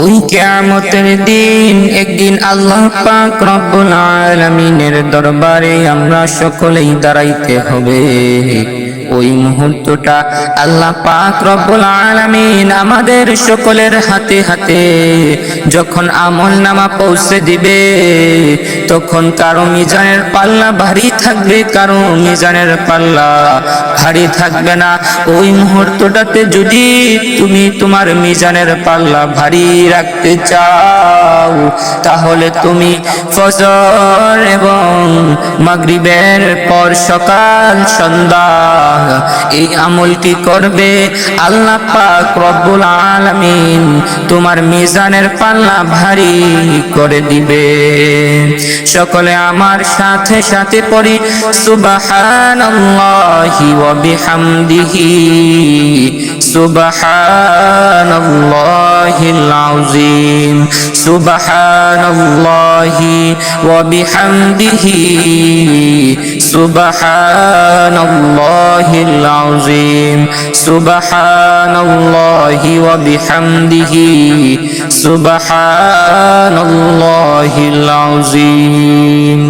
ওই কিয়ামতের দিন একদিন আল্লাহ পাক রব্বুল আলামিনের দরবারে আমরা সকলেই দাঁড়াইতে হবে। ওই মুহূর্তটা আল্লাহ পাক রব্বুল আলামিন আমাদের সকলের হাতে হাতে যখন আমলনামা পৌঁছে দিবে, তখন কারো মিজানের পাল্লা ভারী থাকবে, কারো মিজানের পাল্লা ভারী থাকবে না। ওই মুহূর্তটাতে যদি তুমি তোমার মিজানের পাল্লা ভারী রাখতে চাও, তাহলে তুমি ফজর এবং মাগরিবের পর সকাল সন্ধ্যা এই আমলটি করবে। আল্লাহ পাক রব্বুল আলামিন তোমার মিজানের পাল্লা ভারী করে দিবে। সকলে আমার সাথে সাথে পড়ি সুবহানাল্লাহি ওয়া বিহামদিহি সুবহানাল্লাহিল আযীম সুবহানাল্লাহি ওয়া বিহামদিহি সুবহানাল্লাহিল আযীম সুবহানাল্লাহি ওয়া বিহামদিহি সুবহানাল্লাহিল আযীম।